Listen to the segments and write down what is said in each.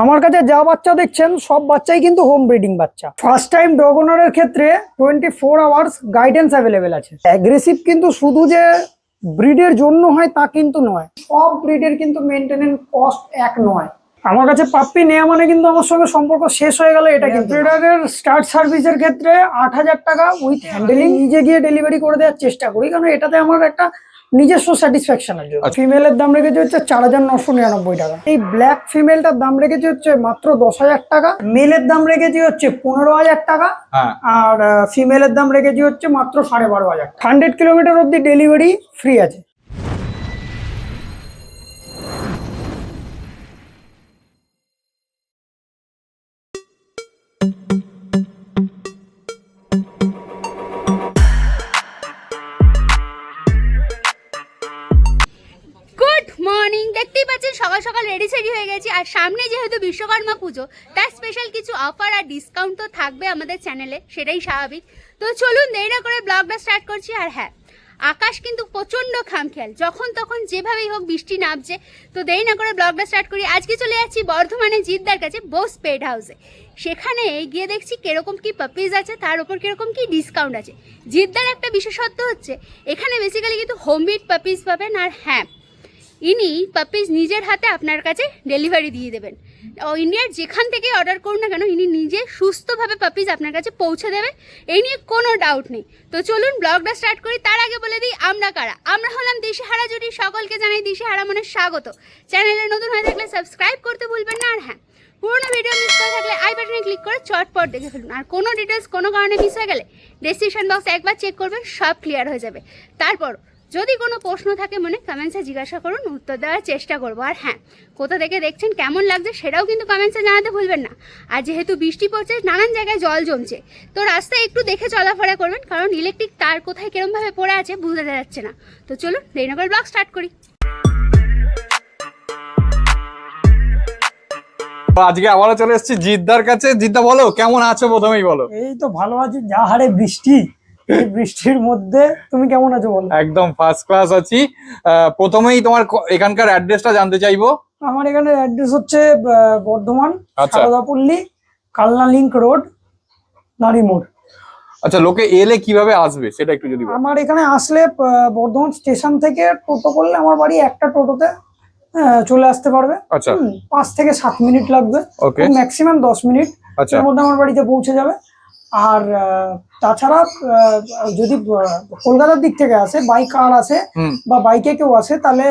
আমার কাছে যা বাচ্চা দেখছেন সব বাচ্চাই কিন্তু হোম ব্রিডিং বাচ্চা। ফার্স্ট টাইম ডগ ওনারের ক্ষেত্রে 24 আওয়ার্স গাইডেন্স অ্যাভেলেবেল আছে। অ্যাগ্রেসিভ কিন্তু শুধু যে ব্রিডের জন্য হয় তা কিন্তু নয়, সব ব্রিডের কিন্তু মেনটেনেন্স কস্ট এক নয়। আমার কাছে পাপ্পি নেওয়া মানে কিন্তু আমার সঙ্গে সম্পর্ক শেষ হয়ে গেল এটা কিন্তু। ব্রিডারের স্টার্ট সার্ভিসের ক্ষেত্রে 8,000 টাকা উইথ হ্যান্ডেলিং নিজে গিয়ে ডেলিভারি করে দেওয়ার চেষ্টা করি, কারণ এটাতে আমার একটা নিজস্ব স্যাটিসফ্যাকশনের জন্য। ফিমেলের দাম রেখেছে হচ্ছে 4,999 টাকা। এই ব্ল্যাক ফিমেলটার দাম রেখেছে হচ্ছে মাত্র 10,000 টাকা। মেলের দাম রেখেছি হচ্ছে 15,000 টাকা। আর ফিমেলের দাম রেখেছি হচ্ছে মাত্র 12,500। 100 কিলোমিটার অব্দি ডেলিভারি ফ্রি আছে। দেখতেই পাচ্ছেন সকাল সকাল রেডি সেডি হয়ে গেছি, আর সামনে যেহেতু বিশ্বকর্মা পুজো তার স্পেশাল কিছু অফার আর ডিসকাউন্ট তো থাকবে আমাদের চ্যানেলে, সেটাই স্বাভাবিক। তো চলুন দেরি না করে ব্লগটা স্টার্ট করছি। আর হ্যাঁ, আকাশ কিন্তু প্রচণ্ড খামখেয়াল, যখন তখন যেভাবেই হোক বৃষ্টি নামছে। তো দেরি না করে ব্লগটা স্টার্ট করি। আজকে চলে যাচ্ছি বর্ধমানে জিদ্দার কাছে বোস পেট হাউসে। সেখানে গিয়ে দেখছি কিরকম কি পাপিজ আছে, তার উপর কিরকম কি ডিসকাউন্ট আছে। জিদ্দার একটা বিশেষত্ব হচ্ছে এখানে বেসিক্যালি কিন্তু হোমমেড পাপিজ পাবেন। আর হ্যাঁ, ইনি পাপিজ নিজের হাতে আপনার কাছে ডেলিভারি দিয়ে দেবেন। ইন্ডিয়ার যেখান থেকে অর্ডার করুন না কেন, ইনি নিজে সুস্থভাবে পাপিজ আপনার কাছে পৌঁছে দেবে, এই নিয়ে কোনো ডাউট নেই। তো চলুন ব্লগটা স্টার্ট করি। তার আগে বলে দিই আমরা কারা। আমরা হলাম দিশেহারা জুটি, সকলকে জানাই দিশেহারা মনে স্বাগত। চ্যানেলে নতুন হয়ে থাকলে সাবস্ক্রাইব করতে ভুলবেন না। আর হ্যাঁ, পুরোনো ভিডিও মিস করে থাকলে আই বাটনে ক্লিক করে চটপট দেখে ফেলুন। আর কোনো ডিটেলস কোনো কারণে মিস হয়ে গেলে ডেসক্রিপশন বক্স একবার চেক করবেন, সব ক্লিয়ার হয়ে যাবে। তারপর যদি কোনো প্রশ্ন থাকে মনে, কমেন্টসে জিজ্ঞাসা করুন, উত্তর দেওয়ার চেষ্টা করবো। আর হ্যাঁ, কোথা থেকে দেখছেন, কেমন লাগছে সেটাও কিন্তু কমেন্টসে জানাতে ভুলবেন না। আর যেহেতু বৃষ্টি পড়ছে, নানান জায়গায় জল জমছে, তো রাস্তায় একটু দেখে চলাফেরা করবেন, কারণ ইলেকট্রিক তার কোথায় কিরমভাবে পড়ে আছে বোঝা যাচ্ছে না। তো চলুন দেরি না করে ব্লগ স্টার্ট করি। আজকে আবারও চলে এসেছি জিদ্দার কাছে। জিদ্দা বলো কেমন আছো, প্রথমেই বলো। এই তো ভালো আছি, যা হারে বৃষ্টি, এই বৃষ্টির মধ্যে তুমি কেমন আছো বলো? একদম ফার্স্ট ক্লাস আছি। প্রথমেই তোমার এখানকার অ্যাড্রেসটা জানতে চাইবো। আমার এখানে অ্যাড্রেস হচ্ছে বর্ধমান আচ্ছা। Saradapalli, Kalna link road, Narimor. আচ্ছা, লোকে এলে কিভাবে আসবে সেটা একটু যদি বলো। আমার এখানে আসলে বর্ধমান স্টেশন থেকে টোটো করলে আমার বাড়ি একটা টোটোতে চলে আসতে পারবে। আচ্ছা। 5 থেকে 7 মিনিট লাগবে, ম্যাক্সিমাম 10 মিনিট এর মধ্যে আমার বাড়িতে পৌঁছে যাবে। আর তাছাড়া যদি কলকাতার দিক থেকে আসে, বাই কার আসে বা বাইকে কেউ আসে, তাহলে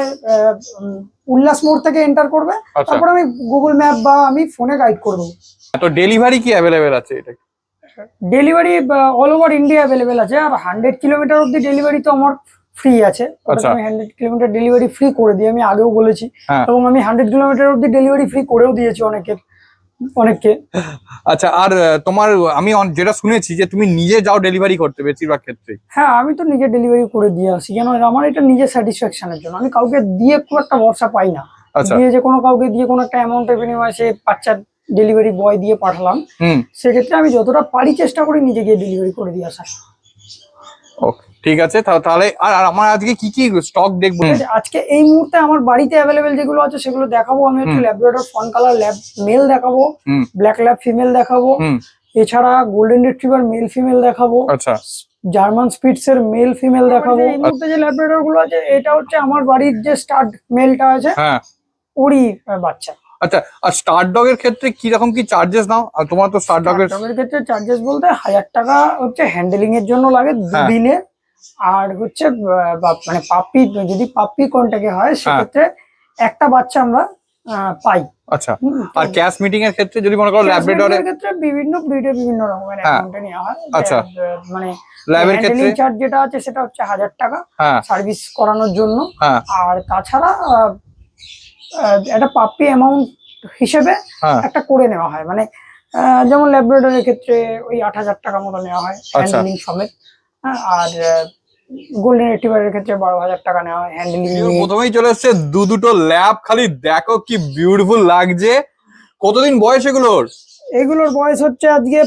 উল্লাস মোড় থেকে এন্টার করবে। তারপর আমি গুগল ম্যাপ বা আমি ফোনে গাইড করে দেবো। তো ডেলিভারি কি অ্যাভেলেবেল আছে? এটা delivery all over India available আছে। আর 100 কিলোমিটার অব্দি ডেলিভারি তো আমার ফ্রি আছে। আমি 100 কিলোমিটার ডেলিভারি ফ্রি করে দিই, আমি আগেও বলেছি। এবং আমি 100 কিলোমিটার অব্দি ডেলিভারি ফ্রি করেও দিয়েছি অনেককে। আচ্ছা, আর তোমার আমি যেটা শুনেছি যে তুমি নিজে যাও ডেলিভারি করতে বেশিরভাগ ক্ষেত্রে। হ্যাঁ, আমি তো নিজে ডেলিভারি করে দিয়ে আসি, কেন আমার এটা নিজের স্যাটিসফ্যাকশনের জন্য। আমি কাউকে দিয়ে খুব একটা ভরসা পাই না। দিয়ে যে কাউকে দিয়ে কোনো একটা অ্যামাউন্টের বিনিময়ে সে বাচ্চা ডেলিভারি বয় দিয়ে পাঠালাম, সেক্ষেত্রে আমি যতটা পারি চেষ্টা করি নিজে গিয়ে ডেলিভারি করে দিয়ে আসা। ওকে, ঠিক আছে। তাহলে আর আমার আজকে কি কি স্টক দেখবো? আজকে এই মুহূর্তে আমার বাড়িতে অ্যাভেলেবেল যেগুলো আছে সেগুলো দেখাবো। আমি একটু Labrador fawn colour lab male দেখাবো, ব্ল্যাক ল্যাব ফিমেল দেখাবো, এছাড়া গোল্ডেন রিট্রিভার মেল ফিমেল দেখাবো, আচ্ছা, জার্মান স্পিটস এর মেল ফিমেল দেখাবো। এই মুহূর্তে যে ল্যাব্রাডর গুলো আছে, এটা হচ্ছে আমার বাড়ির যে স্টার্ট মেলটা আছে, ওরই বাচ্চা। আচ্ছা, আর স্টার ডগ এর ক্ষেত্রে কি রকম কি চার্জেস নাও? আর তোমার তো স্টার ডগ এর ক্ষেত্রে চার্জেস বলতে 1,000 টাকা হচ্ছে হ্যান্ডেলিং এর জন্য লাগে দুদিনে। আর হচ্ছে মানে পাপ্পি, যদি পাপ্পি কন্টাক্টে হয় সেক্ষেত্রে একটা বাচ্চা আমরা পাই। আচ্ছা, আর ক্যাশ মিটিং এর ক্ষেত্রে যদি মনে করো ল্যাব্রাডরের ক্ষেত্রে বিভিন্ন ব্রিডের বিভিন্ন রকমের অ্যামাউন্টে নেওয়া হয়। আচ্ছা, মানে ল্যাবের ক্ষেত্রে চার্জ যেটা আছে সেটা হচ্ছে 1,000 টাকা সার্ভিস করানোর জন্য। আর তাছাড়া একটা পাপ্পি অ্যামাউন্ট হিসেবে একটা করে নেওয়া হয়, মানে যেমন ল্যাব্রাডরের ক্ষেত্রে ওই 8,000 টাকা মতো নেওয়া হয় হ্যান্ডেলিং সমেত। আর গোল্ডেন রিট্রিভারের ক্ষেত্রে 12,000 টাকা নেওয়া হয় হ্যান্ডেলিং। প্রথমেই চলে এসছে দুটো ল্যাব, খালি দেখো কি বিউটিফুল লাগছে। কতদিন বয়স এগুলোর? এগুলোর বয়স হচ্ছে আজকে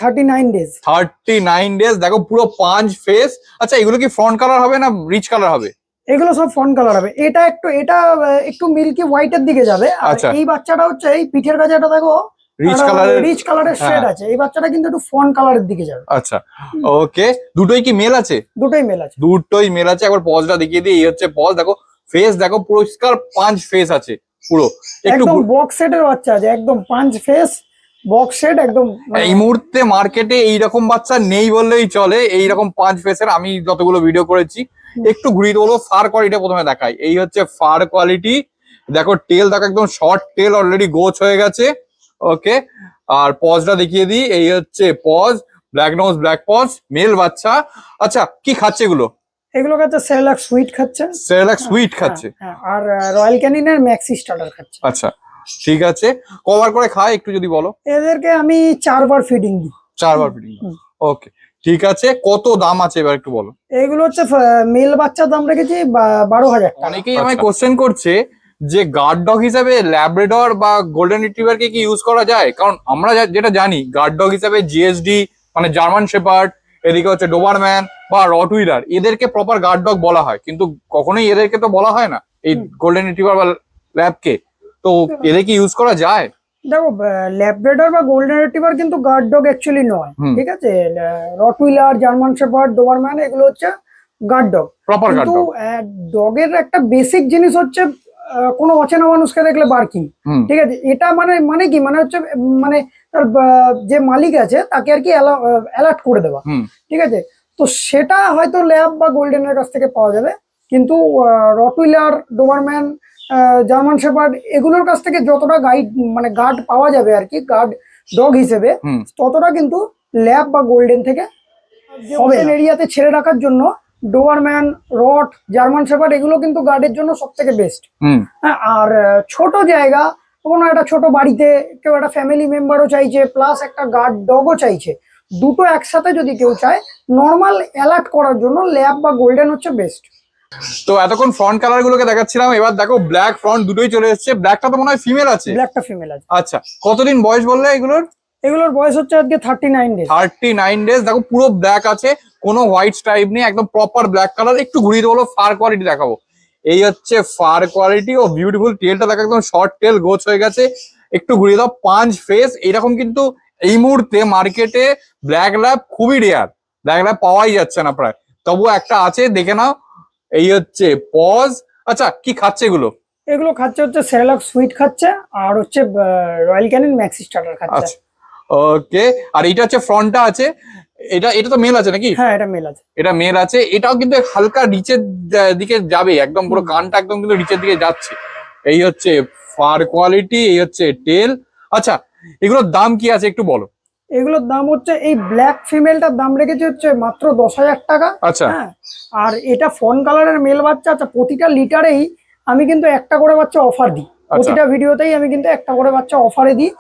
39 ডেজ। 39 ডেজ, দেখো পুরো পাঁচ ফেস। আচ্ছা, এগুলো কি ফ্রন্ট কালার হবে না রিচ কালার হবে? এগুলো সব ফন কালার হবে। এটা একটু মিল্কি হোয়াইটের দিকে যাবে। আর আচ্ছা। এই বাচ্চাটা হচ্ছে এই পিঠের কাছে এটা দেখো রিচ কালারের। রিচ কালারের হ্যাঁ। শেড আছে। এই বাচ্চাটা কিন্তু একটু ফন কালারের দিকে যাবে। আচ্ছা, ওকে। দুটোই কি মেল আছে? দুটোই মেল আছে। দুটোই মেল আছে। একবার পজটা দেখিয়ে দিই। এই হচ্ছে পজ, দেখো ফেস দেখো পরিষ্কার পাঁচ ফেস আছে পুরো। একটু একদম বক্স সেটের বাচ্চা আছে, একদম পাঁচ ফেস বক্স সেট একদম। এই মুহূর্তে মার্কেটে এইরকম বাচ্চা নেই বললেই চলে। এইরকম পাঁচ ফেসের আমি যতগুলো ভিডিও করেছি। একটু ঘুরিয়ে দেবো, ফার কোয়ালিটি প্রথমে দেখাই। এই হচ্ছে ফার কোয়ালিটি, দেখো টেল দেখো একদম শর্ট টেল, অলরেডি গোছ হয়ে গেছে। ওকে, আর পজটা দেখিয়ে দিই। এই হচ্ছে paws, black nose black paws, male বাচ্চা। আচ্ছা, কি খাচ্ছে এগুলো? এগুলো খাচ্ছে সেরেলাক সুইট খাচ্ছে। সেরেলাক সুইট খাচ্ছে। হ্যাঁ, আর রয়্যাল ক্যানিনের ম্যাক্সি স্টার্টার খাচ্ছে। আচ্ছা, ঠিক আছে। কবার করে খায় একটু যদি বলো? এদেরকে আমি 4বার ফিডিং দিই। 4বার ফিডিং। ওকে, ঠিক আছে। কত দাম আছে এবার একটু বলো? এগুলো হচ্ছে মেল বাচ্চার দাম রেখেছি 12,000 টাকা। অনেকেই আমায় কোশ্চেন করছে যে গার্ড ডগ হিসাবে ল্যাব্রাডর বা গোল্ডেন রিট্রিভারকে কি ইউজ করা যায়? কারণ আমরা যেটা জানি গার্ড ডগ হিসাবে জিএসডি মানে জার্মান শেপার্ড, এদিকে হচ্ছে ডোবারম্যান বা রটউইলার, এদেরকে প্রপার গার্ড ডগ বলা হয়, কিন্তু কখনোই এদেরকে তো বলা হয় না এই গোল্ডেন রিট্রিভার বা ল্যাবকে। তো এদের কি ইউজ করা যায়? দেখো, ল্যাব্রাডর বা গোল্ডেন রিট্রিভার কিন্তু গার্ড ডগ অ্যাকচুয়ালি নয়। ঠিক আছে, রটউইলার, জার্মান শেপার্ড, ডোবারম্যান এগুলো হচ্ছে গার্ড ডগ। প্রপার গার্ড কিন্তু ডগ। ডগের একটা বেসিক জিনিস হচ্ছে কোনো অচেনা মানুষকে দেখলে বার্কিং। ঠিক আছে, এটা মানে কি মানে হচ্ছে মানে তার যে মালিক আছে তাকে আর কি অ্যালার্ট করে দেওয়া। ঠিক আছে, তো সেটা হয়তো ল্যাব বা গোল্ডেনের কাছ থেকে পাওয়া যাবে, কিন্তু রটউইলার, ডোবারম্যান, জার্মান শেপার্ড এগুলোর কাছ থেকে যতটা গার্ড পাওয়া যাবে আর কি গার্ড ডগ হিসেবে, ততটা কিন্তু ল্যাব বা গোল্ডেন থেকে ওপেন এরিয়াতে ছেড়ে রাখার জন্য ডোবারম্যান, রট, জার্মান শেপার্ড এগুলো কিন্তু গার্ডের জন্য সব থেকে বেস্ট। হ্যাঁ, আর ছোট জায়গা, কোনো একটা ছোট বাড়িতে কেউ একটা ফ্যামিলি মেম্বারও চাইছে প্লাস একটা গার্ড ডগও চাইছে, দুটো একসাথে যদি কেউ চায় নর্মাল অ্যালার্ট করার জন্য ল্যাব বা গোল্ডেন হচ্ছে বেস্ট। তো এতক্ষণ ফ্রন্ট কালার গুলোকে দেখাচ্ছিলাম, এবার দেখো ব্ল্যাক ফ্রন্ট দুটোই চলে এসেছে। ব্ল্যাকটা তো মনে হয় ফিমেল আছে। ব্ল্যাকটা ফিমেল আছে। আচ্ছা, কতদিন বয়স বললে এগুলোর? এগুলোর বয়স হচ্ছে আজকে 39 ডেজ। 39 ডেজ। দেখো পুরো ব্ল্যাক আছে, কোনো হোয়াইট স্ট্রাইপ নেই, একদম প্রপার ব্ল্যাক কালার। একটু ঘুরিয়ে দেবো, ফার কোয়ালিটি দেখাবো। এই হচ্ছে ফার কোয়ালিটি ও বিউটিফুল টেলটা দেখো একদম শর্ট টেল গোছ হয়ে গেছে। একটু ঘুরিয়ে দাও, পাঁচ ফেস এইরকম কিন্তু এই মুহূর্তে মার্কেটে ব্ল্যাক ল্যাব খুবই রেয়ার, ব্ল্যাক ল্যাব পাওয়াই যাচ্ছে না প্রায়। তবু একটা আছে, দেখে নাও। এই হচ্ছে পজ। আচ্ছা, কি খাচ্ছে এগুলো? এগুলো খাচ্ছে হচ্ছে সেরেলাক সুইট খাচ্ছে, আর হচ্ছে রয়্যাল ক্যানিন ম্যাক্সি স্টার্টার খাচ্ছে। আচ্ছা, ওকে। আর এটা হচ্ছে ফ্রন্টটা আছে, এটা তো মেল আছে নাকি? হ্যাঁ, এটা মেল আছে। এটা মেল আছে। এটাও কিন্তু হালকা নিচের দিকে যাবে, একদম পুরো কানটা একদম কিন্তু নিচের দিকে যাচ্ছে। এই হচ্ছে ফার কোয়ালিটি, এই হচ্ছে টেল। আচ্ছা, এগুলোর দাম কি আছে একটু বলো? এগুলোর দাম হচ্ছে এই ব্ল্যাক ফিমেলটার দাম রেখেছে হচ্ছে মাত্র 10,000 টাকা। আচ্ছা। হ্যাঁ, আর এটা ফন কালারের মেল বাচ্চা। আচ্ছা, প্রতিটা লিটারেই আমি কিন্তু একটা করে বাচ্চা অফার দিই। প্রতিটা ভিডিওতেই আমি কিন্তু একটা করে বাচ্চা অফারে দিই।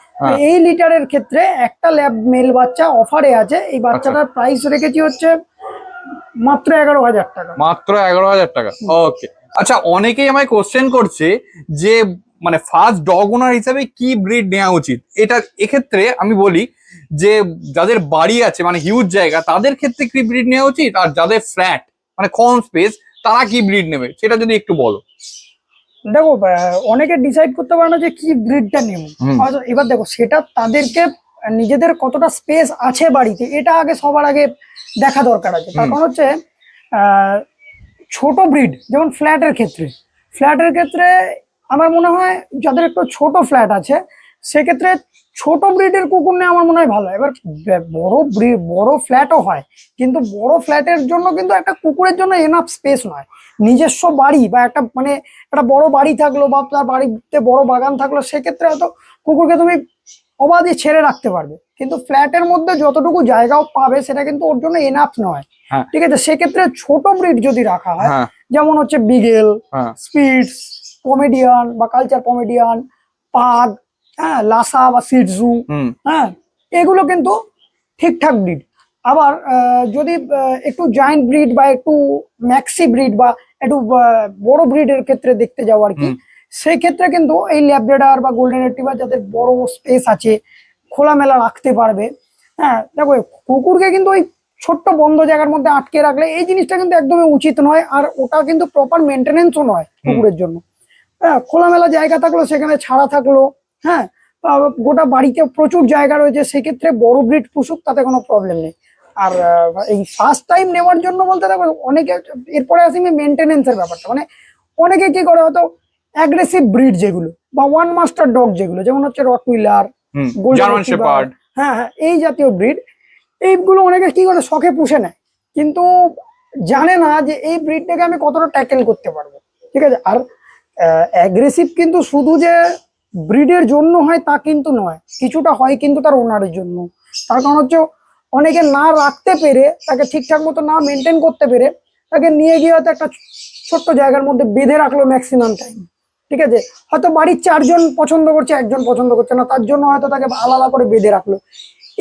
এই লিটারের ক্ষেত্রে একটা ল্যাব মেল বাচ্চা অফারে আছে। এই বাচ্চাটার প্রাইস রেখেছি হচ্ছে মাত্র 11,000 টাকা। মাত্র 11,000 টাকা। ওকে। আচ্ছা, অনেকেই আমায় কোশ্চেন করছে যে মানে ফার্স্ট ডগ ওনার হিসেবে কি ব্রিড নেওয়া উচিত। এক্ষেত্রে আমি বলি যে যাদের বাড়ি আছে মানে হিউজ জায়গা, তাদের ক্ষেত্রে কি ব্রিড নেওয়া উচিত, আর যাদের ফ্ল্যাট মানে কম স্পেস, তারা কি ব্রিড নেবে সেটা যদি একটু বলো। দেখো, অনেকে ডিসাইড করতে পারে না যে কি ব্রিডটা নেব। এবার দেখো, সেটা তাদেরকে নিজেদের কতটা স্পেস আছে বাড়িতে এটা আগে সবার আগে দেখা দরকার আছে। তার কারণ হচ্ছে ছোট ব্রিড যেমন ফ্ল্যাটের ক্ষেত্রে আমার মনে হয় যাদের একটু ছোট ফ্ল্যাট আছে সেক্ষেত্রে ছোট ব্রিডের কুকুর নেওয়া আমার মনে হয় ভালো। এবার বড় ফ্ল্যাটও হয়, কিন্তু বড় ফ্ল্যাটের জন্য কিন্তু একটা কুকুরের জন্য এনাফ স্পেস নয়। নিজস্ব বাড়ি বা একটা বড় বাড়ি থাকলো বা তার বাড়িতে বড় বাগান থাকলো, সেক্ষেত্রে হয়তো কুকুরকে তুমি অবাধে ছেড়ে রাখতে পারবে, কিন্তু ফ্ল্যাটের মধ্যে যতটুকু জায়গাও পাবে সেটা কিন্তু ওর জন্য এনাফ নয়। ঠিক আছে, সেক্ষেত্রে ছোট ব্রিড যদি রাখা হয়, যেমন হচ্ছে বিগেল, স্পিটস, পমেডিয়ান বা কালচার পমেডিয়ান, পাগ, হ্যাঁ, লাসা বা সিটজু, হ্যাঁ, এগুলো কিন্তু ঠিকঠাক ব্রিড। আবার যদি একটু জায়ান্ট ব্রিড বা একটু ম্যাক্সি ব্রিড বা একটু বড় ব্রিডের ক্ষেত্রে দেখতে যাও আর কি, সেই ক্ষেত্রে কিন্তু এই ল্যাব্রাডর বা গোল্ডেন রিট্রিভার যাদের বড় স্পেস আছে, খোলামেলা রাখতে পারবে। হ্যাঁ, দেখো কুকুরকে কিন্তু ওই ছোট্ট বন্ধ জায়গার মধ্যে আটকে রাখলে এই জিনিসটা কিন্তু একদমই উচিত নয়, আর ওটা কিন্তু প্রপার মেনটেনেন্সও নয় কুকুরের জন্য। হ্যাঁ, খোলামেলা জায়গা থাকলো, সেখানে ছাড়া থাকলো, হ্যাঁ, গোটা বাড়িতে প্রচুর জায়গা রয়েছে, সেক্ষেত্রে বড় ব্রিড পুষুক, তাতে কোনো প্রবলেম নেই। আর এই ফার্স্ট টাইম নেওয়ার জন্য বলতে দেখো অনেকে, এরপরে আসি আমি মেনটেনেন্সের ব্যাপারটা, মানে অনেকে কি করে হয়তো অ্যাগ্রেসিভ ব্রিড যেগুলো বা ওয়ান মাস্টার ডগ যেগুলো, যেমন হচ্ছে রটউইলার, জার্মান শেপার্ড, হ্যাঁ হ্যাঁ, এই জাতীয় ব্রিড, এইগুলো অনেকে কি করে শখে পুষে নেয়, কিন্তু জানে না যে এই ব্রিডটাকে আমি কতটা ট্যাকেল করতে পারবো। ঠিক আছে, আর অ্যাগ্রেসিভ কিন্তু শুধু যে ব্রিডের জন্য হয় তা কিন্তু নয়, কিছুটা হয় কিন্তু তার ওনারের জন্য। তার কারণ হচ্ছে অনেকে না রাখতে পেরে, তাকে ঠিকঠাক মতো না মেনটেন করতে পেরে, তাকে নিয়ে গিয়ে হয়তো একটা ছোট্ট জায়গার মধ্যে বেঁধে রাখলো ম্যাক্সিমাম টাইম। ঠিক আছে, হয়তো বাড়ির 4 জন পছন্দ করছে, একজন পছন্দ করছে না, তার জন্য হয়তো তাকে আলাদা করে বেঁধে রাখলো।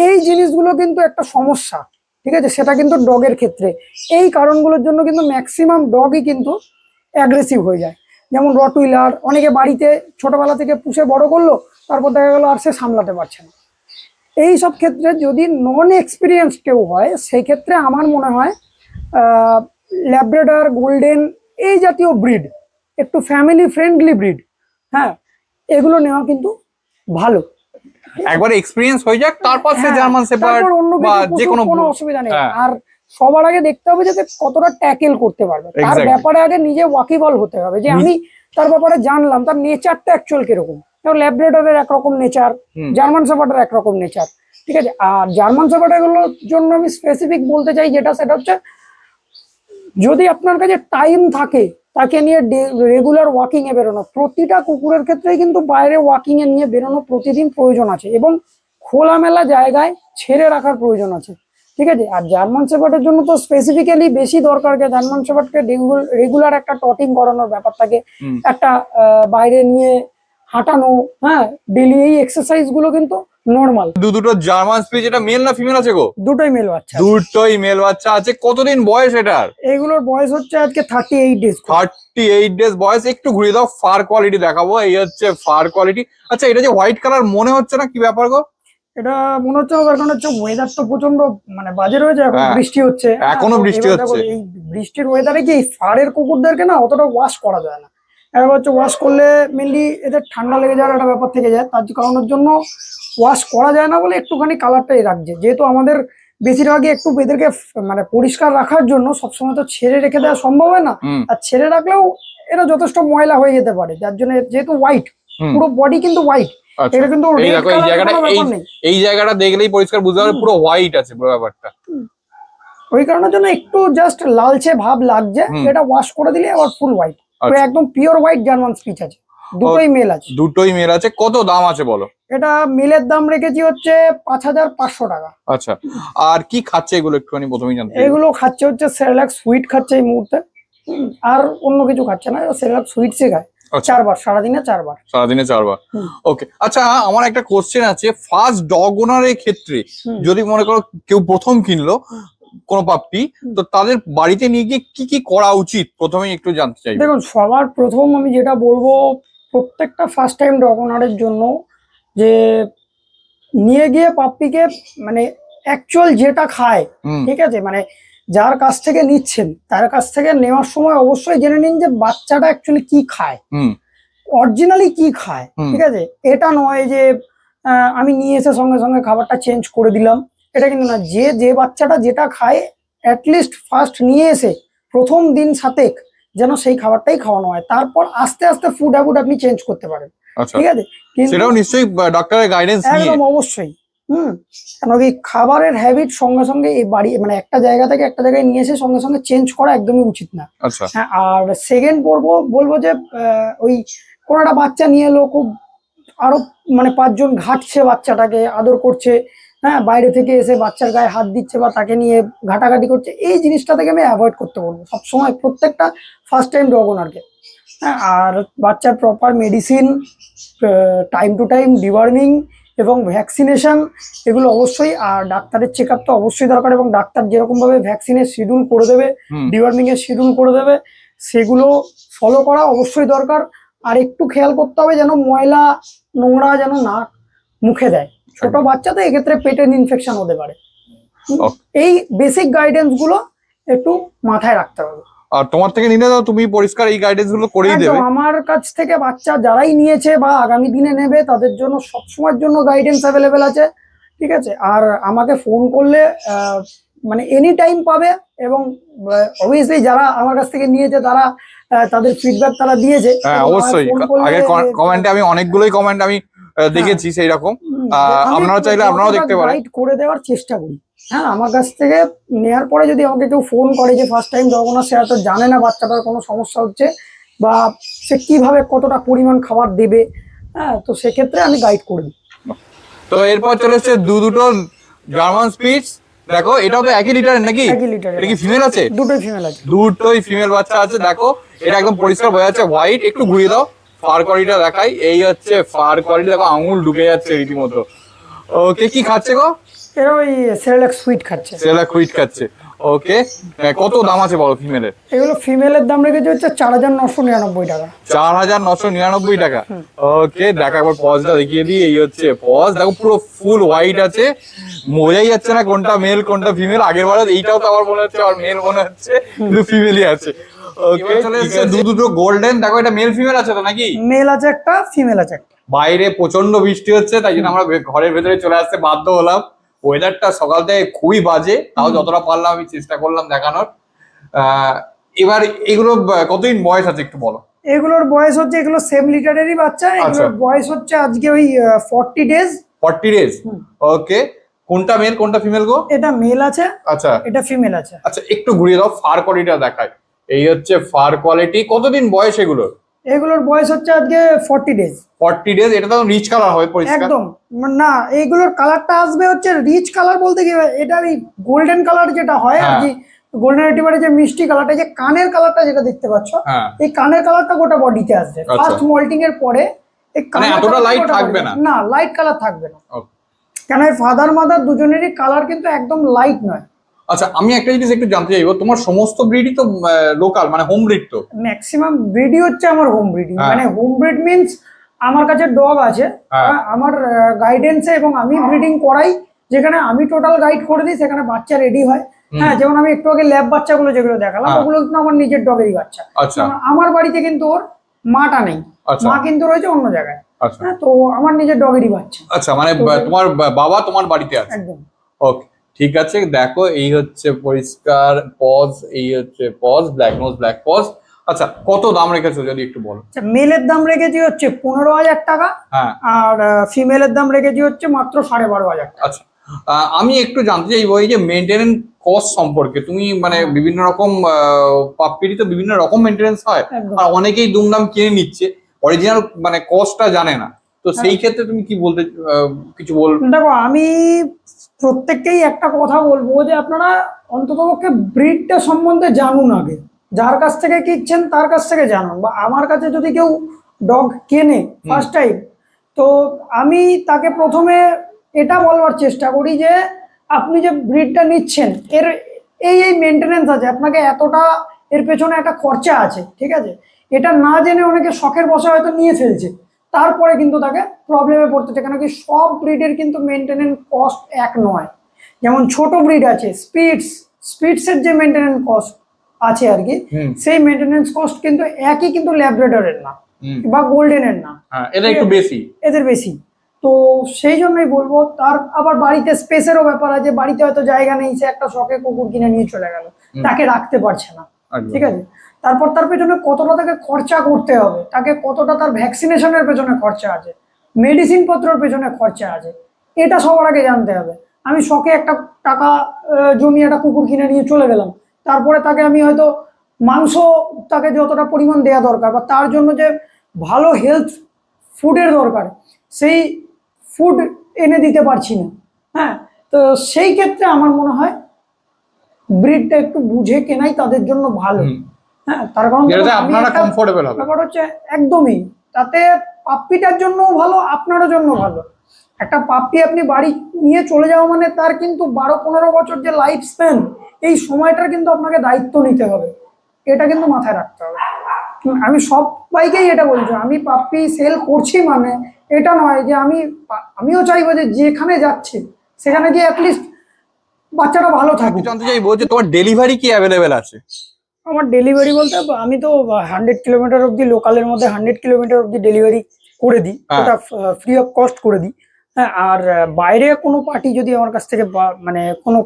এই জিনিসগুলো কিন্তু একটা সমস্যা। ঠিক আছে, সেটা কিন্তু ডগের ক্ষেত্রে এই কারণগুলোর জন্য কিন্তু ম্যাক্সিমাম ডগই কিন্তু অ্যাগ্রেসিভ হয়ে যায়। যেমন রটউইলার অনেকে বাড়িতে ছোটবেলা থেকে পুষে বড় করলো, তারপর দেখা গেলো আর সে সামলাতে পারছে না। এই সব ক্ষেত্রে যদি নন এক্সপিরিয়েন্স কেউ হয়, সেই ক্ষেত্রে আমার মনে হয় ল্যাব্রাডর, গোল্ডেন, এই জাতীয় ব্রিড, একটু ফ্যামিলি ফ্রেন্ডলি ব্রিড, হ্যাঁ, এগুলো নেওয়া কিন্তু ভালো। একবার এক্সপেরিয়েন্স হয়ে যাক, তারপর সে হ্যাঁ, জার্মান শেপার্ড তারপর অন্য বা কিছু যে পুষুক, কোনো কোনো অসুবিধা নেই। হ্যাঁ। আর সবার আগে দেখতে হবে যে সে কতটা ট্যাকেল করতে পারবে, তার Exactly. ব্যাপারে আগে নিজে ওয়াকিবল হতে হবে, যে আমি তার ব্যাপারে জানলাম তার নেচারটা অ্যাকচুয়াল কিরকম। যেমন ল্যাব্রাডরের একরকম নেচার, জার্মান শেপার্ডের একরকম নেচার। ঠিক আছে, আর জার্মান শেপার্ডের গুলোর জন্য আমি স্পেসিফিক বলতে চাই যেটা, সেটা হচ্ছে যদি আপনার কাছে টাইম থাকে, তাকে নিয়ে রেগুলার ওয়াকিং এ বেরোনো, প্রতিটা কুকুরের ক্ষেত্রেই কিন্তু বাইরে ওয়াকিং এ নিয়ে বেরোনো প্রতিদিন প্রয়োজন আছে, এবং খোলামেলা জায়গায় ছেড়ে রাখার প্রয়োজন আছে। ঠিক আছে, আর জার্মান শেপার্ডের জন্য তো স্পেসিফিক্যালি বেশি দরকার, জার্মান শেপার্ডকে রেগুলার একটা টটিং করানোর ব্যাপার থাকে, একটা বাইরে নিয়ে হাঁটানো, হ্যাঁ, ডেলি এই এক্সারসাইজ গুলো কিন্তু নর্মাল। দুটো জার্মান স্পিচ, এটা মেল না ফিমেল আছে গো? দুটোই মেল বাচ্চা, দুটোই মেল বাচ্চা আছে। কতদিন বয়স এটার? এগুলোর বয়স হচ্ছে আজকে 38 ডেজ। 38 ডেজ বয়স। একটু ঘুরিয়ে দাও, ফার কোয়ালিটি দেখাবো। এই হচ্ছে ফার কোয়ালিটি। আচ্ছা, এটা যে হোয়াইট কালার মনে হচ্ছে না, কি ব্যাপার গো? এটা মনে হচ্ছে, কারণ হচ্ছে ওয়েদার তো প্রচন্ড মানে বাজে রয়েছে, এখন হ্যাঁ, বৃষ্টি হচ্ছে, এখনো তো বৃষ্টি এবার দেখো, হচ্ছে। এই বৃষ্টির ওয়েদারে কি এই ফারের কুকুরদেরকে না অতটা ওয়াশ করা যায় না। এবার হচ্ছে ওয়াশ করলে মেনলি এদের ঠান্ডা লেগে যাওয়ার একটা ব্যাপার থেকে যায়, তার কারণের জন্য ওয়াশ করা যায় না বলে একটুখানি কালারটাই রাখছে। যেহেতু আমাদের বেশিরভাগই একটু এদেরকে মানে পরিষ্কার রাখার জন্য সবসময় তো ছেড়ে রেখে দেওয়া সম্ভব হয় না, আর ছেড়ে রাখলেও এরা যথেষ্ট ময়লা হয়ে যেতে পারে, যার জন্য যেহেতু হোয়াইট, পুরো বডি কিন্তু হোয়াইট, এটা কিন্তু এই দেখো, এই জায়গাটা, এই জায়গাটা দেখলেই পরিষ্কার বুঝতে পারবে পুরো হোয়াইট আছে পুরো ব্যাপারটা। ওই কারণের জন্য একটু জাস্ট লালচে ভাব লাগছে, এটা ওয়াশ করে দিলে আবার ফুল হোয়াইট, একদম পিওর হোয়াইট জার্মান স্পিচ আছে। দুটোই মেল আছে। দুটোই মেল আছে। কত দাম আছে বলো? এটা মেলের দাম রেখেছি হচ্ছে 5500 টাকা। আচ্ছা, আর কি খাচ্ছে এগুলো একটুখানি প্রথমেই জানতে? এগুলো খাচ্ছে হচ্ছে সেরেলাক সুইট খাচ্ছে এই মুহূর্তে, আর অন্য কিছু খাচ্ছে না, সেরেলাক সুইটসই খায়। 4 বার সারাদিনে, 4 বার। সারাদিনে 4 বার। ওকে, আচ্ছা, আমার একটা কোশ্চেন আছে। ফার্স্ট ডগ ওনারের ক্ষেত্রে যদি মনে করো কেউ প্রথম কিনলো কোনো পাপ্পি, তো তাদের বাড়িতে নিয়ে গিয়ে কি কি করা উচিত প্রথমেই একটু জানতে চাই। দেখুন, সবার প্রথম আমি যেটা বলবো প্রত্যেকটা ফার্স্ট টাইম ডগ ওনারের জন্য, যে নিয়ে গিয়ে পাপ্পিকে মানে অ্যাকচুয়াল যেটা খায়, ঠিক আছে, মানে যার কাছ থেকে নিচ্ছেন তার কাছ থেকে নেওয়ার সময় অবশ্যই জেনে নিন যে বাচ্চাটা অ্যাকচুয়ালি কি খায়, অরিজিনালি কি খায়। ঠিক আছে, এটা নয় যে আমি নিয়ে এসে সঙ্গে সঙ্গে খাবারটা চেঞ্জ করে দিলাম, এটা কিন্তু না। যে বাচ্চাটা যেটা খায় অ্যাটলিস্ট ফার্স্ট নিয়ে এসে প্রথম দিন সাতেক যেন সেই খাবারটাই খাওয়ানো হয়, তারপর আস্তে আস্তে ফুড হ্যাবিট আপনি চেঞ্জ করতে পারেন। ঠিক আছে, সেটাও নিশ্চয়ই ডক্টরের গাইডেন্স নিয়ে। একদম অবশ্যই। কেন কি খাবারের হ্যাবিট সঙ্গে সঙ্গে এই বাড়ি মানে একটা জায়গা থেকে একটা জায়গায় নিয়ে এসে সঙ্গে সঙ্গে চেঞ্জ করা একদমই উচিত না। আচ্ছা, হ্যাঁ, আর সেকেন্ড বলবো যে ওই কোনো একটা বাচ্চা নিয়ে এলো, খুব আরো মানে 5 জন ঘাটছে বাচ্চাটাকে, আদর করছে, হ্যাঁ, বাইরে থেকে এসে বাচ্চার গায়ে হাত দিচ্ছে বা তাকে নিয়ে ঘাটাঘাটি করছে, এই জিনিসটা থেকে আমি অ্যাভয়েড করতে বলবো সবসময় প্রত্যেকটা ফার্স্ট টাইম ডগ ওনারকে। হ্যাঁ, আর বাচ্চার proper medicine, time to time deworming এবং ভ্যাকসিনেশন, এগুলো অবশ্যই। আর ডাক্তারের চেক আপ তো অবশ্যই দরকার, এবং ডাক্তার যেরকম ভাবে ভ্যাকসিনের শিডিউল করে দেবে, ডিওয়ার্মিং এর শিডিউল করে দেবে, সেগুলো ফলো করা অবশ্যই দরকার। আর একটু খেয়াল করতে হবে যেন ময়লা নোংরা যেন না মুখে দেয়। ছোট বাচ্চা তো এক্ষেত্রে পেটের ইনফেকশন হতে পারে। এই বেসিক গাইডেন্স গুলো একটু মাথায় রাখতে হবে। আর তোমার থেকে নিলে তো তুমি পরিষ্কার এই গাইডেন্স গুলো করেই দেবে। একদম, আমার কাছ থেকে বাচ্চা যারাই নিয়েছে বা আগামী দিনে নেবে তাদের জন্য সবসময়ের জন্য গাইডেন্স অ্যাভেলেবেল আছে, ঠিক আছে। আর আমাকে ফোন করলে মানে এনি টাইম পাবে, এবং অবভিয়াসলি যারা আমার কাছ থেকে নিয়েছে তারা তাদের ফিডব্যাক তারা দিয়েছে। হ্যাঁ এবং আমায় অবশ্যই, phone করলে, আগের কমেন্টে আমি অনেকগুলোই কমেন্ট আমি দেখেছি সেই রকম। আমি আপনারা চাইলে আপনারাও দেখতে পারেন। গাইড করে দেওয়ার চেষ্টা করি। হ্যাঁ, আমার কাছ থেকে নেওয়ার পরে যদি আমাকে কেউ ফোন করে যে ফার্স্ট টাইম ডগনার, সে হয়তো জানে না বাচ্চাটার কোনো সমস্যা হচ্ছে বা সে কিভাবে কতটা পরিমাণ খাবার দেবে, হ্যাঁ, তো সেক্ষেত্রে আমি গাইড করে দিই। তো এরপর চলে এসছে দুটো জার্মান স্পিচ। দেখো এটাও তো একই লিটারের নাকি? একই লিটারের। এটা কি ফিমেল আছে? দুটোই ফিমেল আছে। দুটোই ফিমেল বাচ্চা আছে। দেখো এটা একদম পরিষ্কার বোঝা যাচ্ছে হোয়াইট। একটু ঘুরিয়ে দাও, ফার কোয়ালিটিটা দেখাই। এই হচ্ছে ফার কোয়ালিটি, দেখো আঙুল ঢুকে যাচ্ছে রীতিমতো। ওকে, কি খাচ্ছে গো? এরা ওই সেরেলাক সুইট খাচ্ছে। সেরেলাক সুইট খাচ্ছে। ওকে, কত দাম আছে বলো ফিমেলের? এগুলো ফিমেলের দাম রেখেছে হচ্ছে 4,999 টাকা। 4,999 টাকা। ওকে, দেখো একবার পজটা দেখিয়ে দিই। এই হচ্ছে পজ, দেখো পুরো ফুল হোয়াইট আছে, বোঝাই যাচ্ছে না কোনটা মেল কোনটা ফিমেল। আগের বার এইটাও তো আমার মনে হচ্ছে আর মেল মনে হচ্ছে, কিন্তু ফিমেলই আছে। ওকে, চলে এসেছে দুটো গোল্ডেন। দেখো এটা মেল ফিমেল আছে তো নাকি? মেল আছে একটা, ফিমেল আছে একটা। বাইরে প্রচন্ড বৃষ্টি হচ্ছে, তাই জন্য আমরা ঘরের ভেতরে চলে আসতে বাধ্য হলাম। ওয়েদারটা সকাল থেকে খুবই বাজে, তাও যতটা পারলাম আমি চেষ্টা করলাম দেখানোর। এবার এগুলো কতদিন বয়স আছে একটু বলো? এগুলোর বয়স হচ্ছে, এগুলো সেম লিটারেরই বাচ্চা। এগুলোর বয়স হচ্ছে আজকে ওই 40 ডেজ। 40 ডেজ। ওকে, কোনটা মেল কোনটা ফিমেল গো? এটা মেল আছে, আচ্ছা এটা ফিমেল আছে। আচ্ছা, একটু ঘুরিয়ে দাও, ফার কোয়ালিটিটা দেখায়। এই হচ্ছে ফার কোয়ালিটি। কতদিন বয়স এগুলোর? এগুলোর বয়স হচ্ছে আজকে 40 ডেজ। 40 ডেজ। এটা তো রিচ কালার হবে পরিষ্কার। একদম না, এইগুলোর কালারটা আসবে হচ্ছে রিচ কালার বলতে কি, এটা ওই গোল্ডেন কালার যেটা হয় আর কি। গোল্ডেন রেটিভারে যে মিষ্টি কালারটা, যে কানের কালারটা যেটা দেখতে পাচ্ছ, এই কানের কালারটা গোটা বডিতে আসবে ফার্স্ট মোল্টিং এর পরে। এই মানে এতটা লাইট থাকবে না? না, লাইট কালার থাকবে না, কেন এই ফাদার মাদার দুজনেরই কালার কিন্তু একদম লাইট নয়। আচ্ছা, আমি একটা জিনিস একটু জানতে চাইবো, তোমার সমস্ত ব্রিডই তো লোকাল, মানে হোম ব্রিড তো? ম্যাক্সিমাম ব্রিডই হচ্ছে আমার হোম ব্রিডিং। মানে হোম ব্রিড মিন্স আমার কাছে ডগ আছে, আমার গাইডেন্সে, এবং আমি ব্রিডিং করাই। যেখানে আমি টোটাল গাইড করে দিই, সেখানে বাচ্চা রেডি হয়। হ্যাঁ, যেমন আমি একটু আগে ল্যাব বাচ্চাগুলো যেগুলো দেখালাম, ওগুলো কিন্তু আমার নিজের ডগেরই বাচ্চা। আমার বাড়িতে কিন্তু ওর মাটা নেই, মা কিন্তু রয়েছে অন্য জায়গায়। হ্যাঁ, তো আমার নিজের ডগেরই বাচ্চা। আচ্ছা, মানে তোমার বাবা তোমার বাড়িতে আছে? একদম। ওকে, ঠিক আছে। দেখো এই হচ্ছে পরিষ্কার পজ, এই হচ্ছে paws, black nose black paws. আচ্ছা, কত দাম রেখেছো যদি একটু বলো? আচ্ছা, মেলের দাম রেখেছি হচ্ছে 15,000 টাকা, আর ফিমেলের দাম রেখেছি হচ্ছে মাত্র 12,500 টাকা। আচ্ছা, আমি একটু জানতে চাইবো এই যে মেনটেনেন্স কস্ট সম্পর্কে। তুমি মানে বিভিন্ন রকম পাপ্পিরই তো বিভিন্ন রকম মেনটেনেন্স হয়, আর অনেকেই দুমদাম কিনে নিচ্ছে, অরিজিনাল মানে কস্টটা জানে না। তো সেই ক্ষেত্রে তুমি কি বলতে কিছু বল? দেখো, আমি প্রত্যেককেই একটা কথা বলবো যে আপনারা অন্ততপক্ষে ব্রিডটা সম্বন্ধে জানুন আগে। যার কাছ থেকে কিনছেন তার কাছ থেকে জানুন। বা আমার কাছে যদি কেউ ডগ কেনে ফার্স্ট টাইম, তো আমি তাকে প্রথমে এটা বলবার চেষ্টা করি যে আপনি যে ব্রিডটা নিচ্ছেন এর এই মেনটেনেন্স আছে, আপনাকে এতটা এর পেছনে একটা খরচা আছে, ঠিক আছে। এটা না জেনে অনেকে শখের বসে হয়তো নিয়ে ফেলছে, তারপরে কিন্তু তাকে প্রবলেমে পড়তেছে। কেন কি, সব ব্রিডের কিন্তু মেনটেনেন্স কস্ট এক নয়। যেমন ছোট ব্রিড আছে স্পিটসের যে মেনটেনেন্স কস্ট আছে আর কি, সেই মেনটেনেন্স কস্ট কিন্তু একই, কিন্তু ল্যাব্রাডরের না বা গোল্ডেনের না, এটা একটু বেশি, এদের বেশি। তো সেই জন্যই বলবো, তার আবার বাড়িতে স্পেসেরও ব্যাপার আছে। বাড়িতে হয়তো জায়গা নেই, সে একটা শখে কুকুর কিনে নিয়ে চলে গেল, তাকে রাখতে পারছে না, ঠিক আছে। তারপর তার পেছনে কতটা তাকে খরচা করতে হবে, তাকে কতটা তার ভ্যাকসিনেশনের পেছনে খরচা আছে, মেডিসিন পত্রের পেছনে খরচা আছে, এটা সবার আগে জানতে হবে। আমি শখে একটা টাকা জমিয়ে একটা কুকুর কিনে নিয়ে চলে গেলাম, তারপরে তাকে আমি হয়তো মাংস, তাকে যতটা পরিমাণ দেওয়া দরকার বা তার জন্য যে ভালো হেলথ ফুডের দরকার, সেই ফুড এনে দিতে পারছি না। হ্যাঁ, তো সেই ক্ষেত্রে আমার মনে হয় ব্রিডটা একটু বুঝে কেনাই তাদের জন্য ভালো। হ্যাঁ, তার কারণ আপনারা কমফোর্টেবল হবে, ব্যাপার হচ্ছে একদমই, তাতে পাপ্পিটার জন্য ভালো, আপনারও জন্য ভালো। একটা পাপ্পি আপনি বাড়ি নিয়ে চলে যাওয়া মানে তার কিন্তু 12-15 বছর যে লাইফ স্প্যান, এই সময়টার কিন্তু আপনাকে দায়িত্ব নিতে হবে, এটা কিন্তু মাথায় রাখতে হবে। আমি সবাইকেই এটা বলছি, আমি পাপ্পি সেল করছি মানে এটা নয় যে আমিও চাইবো যে যেখানে যাচ্ছে সেখানে গিয়ে অ্যাটলিস্ট বাচ্চাটা ভালো আমি থাকুক। জানতে চাইবো যে তোমার ডেলিভারি কি অ্যাভেলেবেল আছে? আমার ডেলিভারি বলতে আমি তো 100 কিলোমিটার অব্দি, লোকালের মধ্যে 100 কিলোমিটার অব্দি ডেলিভারি করে দিই, হ্যাঁ। ওটা ফ্রি অফ কস্ট করে দিই। হ্যাঁ, আর বাইরে কোনো পার্টি যদি আমার কাছ থেকে মানে কোনো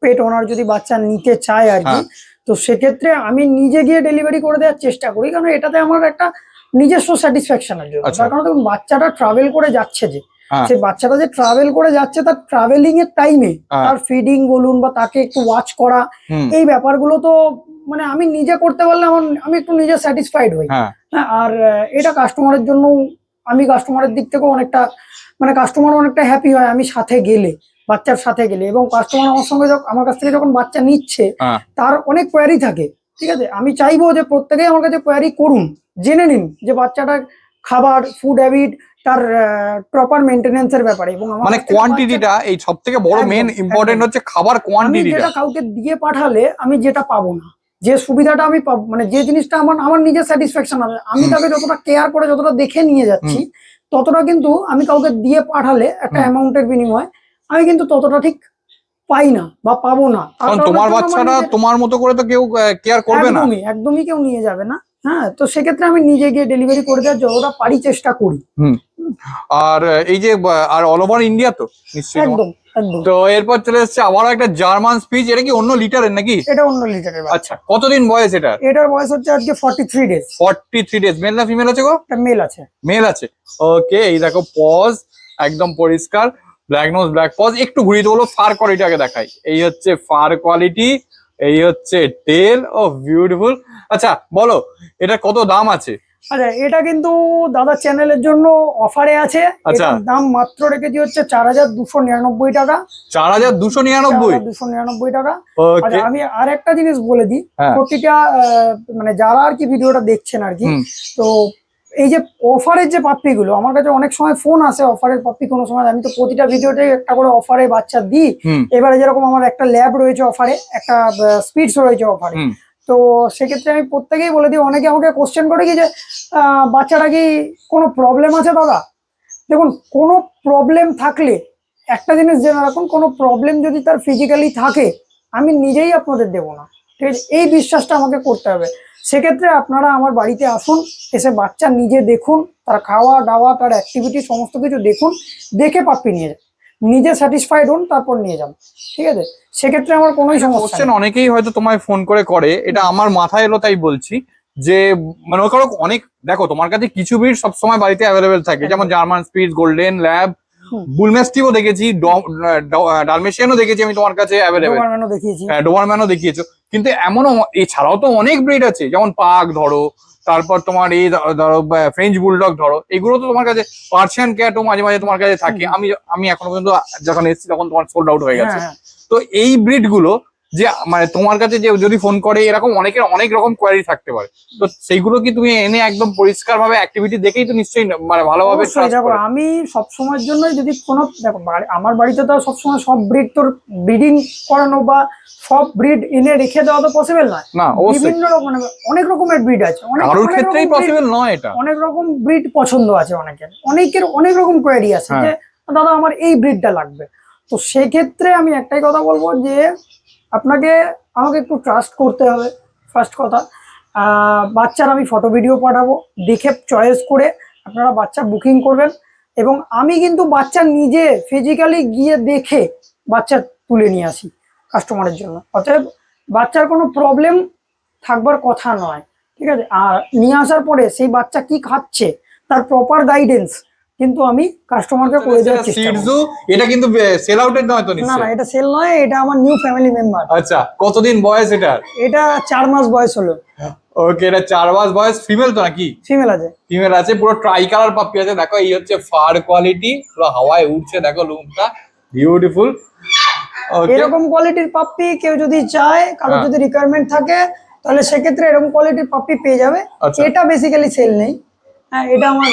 পেট ওনার যদি বাচ্চা নিতে চায় আর কি, হ্যাঁ। তো সেক্ষেত্রে আমি নিজে গিয়ে ডেলিভারি করে দেওয়ার চেষ্টা করি, কারণ এটাতে আমার একটা নিজস্ব স্যাটিসফ্যাকশনের জন্য। আচ্ছা। তার কারণ দেখুন, বাচ্চাটা ট্রাভেল করে যাচ্ছে যে, হ্যাঁ। সেই বাচ্চাটা যে ট্রাভেল করে যাচ্ছে, তার ট্রাভেলিং এর টাইমে হ্যাঁ। তার ফিডিং বলুন বা তাকে একটু ওয়াচ করা, হুম। এই ব্যাপারগুলো তো মানে আমি নিজে করতে পারলে আমি একটু নিজে স্যাটিসফাইড হই। হ্যাঁ। হ্যাঁ, আর এটা কাস্টমারের জন্য, আমি কাস্টমারের দিক থেকেও অনেকটা মানে কাস্টমার অনেকটা হ্যাপি হয় আমি সাথে গেলে, বাচ্চার সাথে গেলে। এবং কাস্টমার আমার সঙ্গে আমার কাছ থেকে যখন বাচ্চা নিচ্ছে, হ্যাঁ। তার অনেক কোয়ারি থাকে, ঠিক আছে। আমি চাইবো যে প্রত্যেকেই আমার কাছে কোয়ারি করুন, জেনে নিন যে বাচ্চাটার খাবার, ফুড হ্যাবিট, তার প্রপার মেনটেনেন্স এর ব্যাপারে। এবং আমার মানে কাছ থেকে কোয়ান্টিটিটা এই সব থেকে বড় একদম, মেন ইম্পর্টেন্ট একদম। হচ্ছে খাবার আমি কোয়ান্টিটিটা। যেটা কাউকে দিয়ে পাঠালে আমি যেটা পাবো না, যে সুবিধাটা আমি পাবো, মানে যে জিনিসটা আমার নিজের স্যাটিসফ্যাকশন হবে, আমি তাকে যতটা কেয়ার করে যতটা দেখে নিয়ে যাচ্ছি, ততটা কিন্তু আমি কাউকে দিয়ে পাঠালে একটা অ্যামাউন্টের বিনিময়ে আমি কিন্তু ততটা ঠিক পাই না বা পাবো না। তার কারণ কারণের তোমার জন্য আমার বাচ্চাটা নিজের- তোমার মতো করে তো কেউ কেয়ার করবে না। একদমই একদমই কেউ নিয়ে যাবে না। হ্যাঁ, তো সেক্ষেত্রে আমি নিজে গিয়ে ডেলিভারি করে দেওয়ার যতটা পারি চেষ্টা করি। হুম। আর এই যে আর অল ওভার ইন্ডিয়া তো নিশ্চয়ই তোমার? একদম একদম। তো এরপর চলে এসেছে আবারও একটা জার্মান স্পিচ। এটা কি অন্য লিটারের নাকি? এটা অন্য লিটারের বাচ্চা। আচ্ছা, কতদিন বয়স এটা? এটার বয়স হচ্ছে আজকে 43 ডেজ। 43 ডেজ। মেল না ফিমেল আছে গো? একটা মেল আছে। মেল আছে। ওকে, এই দেখো পজ একদম পরিষ্কার, ব্ল্যাক নোজ ব্ল্যাক পজ। একটু ঘুরিয়ে দেবো, ফার কোয়ালিটি আগে দেখাই। এই হচ্ছে ফার কোয়ালিটি, এই হচ্ছে টেল। ও বিউটিফুল। আচ্ছা বলো, এটা কত দাম আছে? আচ্ছা, এটা কিন্তু দাদা চ্যানেলের জন্য অফারে আছে। আচ্ছা। এটার দাম মাত্র রেখেছি হচ্ছে 4299 টাকা। 4299? 4299 টাকা। ওকে। আচ্ছা, আমি আর একটা জিনিস বলে দিই, হ্যাঁ। প্রতিটা মানে যারা আর কি ভিডিওটা দেখছেন আর কি, হুম। তো এই যে অফারের যে পাপ্পিগুলো, আমার কাছে অনেক সময় ফোন আসে অফারের পাপ্পি, কোনো সময় আমি তো প্রতিটা ভিডিওতে একটা করে অফারে বাচ্চা দিই। হুম। এবারে যেরকম আমার একটা ল্যাব রয়েছে অফারে, একটা স্পিডস রয়েছে অফারে। হুম। তো সেক্ষেত্রে আমি প্রত্যেকেই বলে দিই, অনেকে আমাকে কোশ্চেন করে কি যে বাচ্চাটা কি কোনো প্রবলেম আছে দাদা? দেখুন, কোনো প্রবলেম থাকলে একটা জিনিস জেনে রাখুন, কোনো প্রবলেম যদি তার ফিজিক্যালি থাকে, আমি নিজেই আপনাদের দেবো না, ঠিক আছে। এই বিশ্বাসটা আমাকে করতে হবে। সেক্ষেত্রে আপনারা আমার বাড়িতে আসুন, এসে বাচ্চা নিজে দেখুন, তার খাওয়া দাওয়া, তার অ্যাক্টিভিটি সমস্ত কিছু দেখুন, দেখে পাপ্পি নিয়ে যান, নিজে স্যাটিসফাইড হন, তারপর নিয়ে যান, ঠিক আছে। সেক্ষেত্রে আমার কোনোই সমস্যা কোশ্চেন নেই। অনেকেই হয়তো তোমায় ফোন করে, এটা আমার মাথায় এলো তাই বলছি যে মনে করো অনেক, দেখো তোমার কাছে কিছু ব্রিড সবসময় বাড়িতে অ্যাভেলেবেল থাকে, যেমন জার্মান স্পিচ, গোল্ডেন ল্যাব, বুলমেস্টিভও দেখেছি, ডালমেশিয়ানও দেখেছি আমি তোমার কাছে অ্যাভেলেবেল। ডোবারম্যানও দেখিয়েছি। হ্যাঁ, ডোবারম্যানও দেখিয়েছো। কিন্তু এমনও এছাড়াও তো অনেক ব্রিড আছে, যেমন পাক ধরো, তারপর তোমার এই ধরো ফ্রেঞ্চ বুলডগ ধরো, এগুলো তো তোমার কাছে, পার্সিয়ান ক্যাটও মাঝে মাঝে তোমার কাছে থাকে। আমি এখনো পর্যন্ত যখন এসেছি তখন তোমার সোল্ড আউট হয়ে গেছে। হ্যাঁ। তো এই ব্রিড গুলো যে মানে তোমার কাছে যে যদি ফোন করে, এরকম অনেকের অনেক রকম কোয়ারি থাকতে পারে, তো সেইগুলো কি তুমি এনে একদম পরিষ্কার ভাবে অ্যাক্টিভিটি দেখেই তো নিশ্চয়ই মানে ভালোভাবে অবশ্যই trust দেখো, করে? আমি সবসময়ের জন্য যদি কোনো দেখো আমার বাড়িতে তো সবসময় সব ব্রিড তোর ব্রিডিং করানো বা সব ব্রিড এনে রেখে দেওয়া তো পসিবল নয়। না, অবশ্যই বিভিন্ন রকম মানে অনেক রকমের ব্রিড আছে, কারোর ক্ষেত্রেই পসিবল নয় এটা। অনেক রকম ব্রিড পছন্দ আছে অনেকের অনেক রকম কোয়ারি আছে হ্যাঁ। যে দাদা আমার এই ব্রিডটা লাগবে। তো সেক্ষেত্রে আমি একটাই কথা বলবো যে আমাকে একটু ট্রাস্ট করতে হবে। ফার্স্ট কথা, বাচ্চার আমি ফটো ভিডিও পাঠাবো, দেখে চয়েস করে আপনারা বাচ্চা বুকিং করবেন। এবং আমি কিন্তু বাচ্চা নিজে ফিজিক্যালি গিয়ে দেখে বাচ্চা তুলে নিয়ে আসি কাস্টমারের জন্য। অতএব বাচ্চার কোনো প্রবলেম থাকবার কথা নয়, ঠিক আছে। আর নিয়ে আসার পরে সেই বাচ্চা কি খাচ্ছে, তার প্রপার গাইডেন্স কিন্তু আমি কাস্টমারকে করে দেওয়ার চেষ্টা করি। সিডজু, এটা কিন্তু সেল আউটের নয় তো না নিশ্চয়ই? না, এটা সেল নয়, এটা আমার নিউ ফ্যামিলি মেম্বার। আচ্ছা, কতদিন বয়স এটার? এটা 4 মাস বয়স হলো। ওকে, এটা 4 মাস বয়স। ফিমেল তো নাকি? ফিমেল আছে। ফিমেল আছে, পুরো ট্রাই কালার পাপ্পি আছে। দেখো এই হচ্ছে ফার কোয়ালিটি, পুরো হাওয়ায় উঠছে, দেখো লুমটা বিউটিফুল। ওকে, এরকম কোয়ালিটির পাপ্পি কেউ যদি চায়, কারো হ্যাঁ। যদি রিকোয়ারমেন্ট থাকে, তাহলে সেক্ষেত্রে এরকম কোয়ালিটির পাপ্পি পেয়ে যাবে। আচ্ছা। এটা বেসিক্যালি সেল নেই। হ্যাঁ, এটা আমার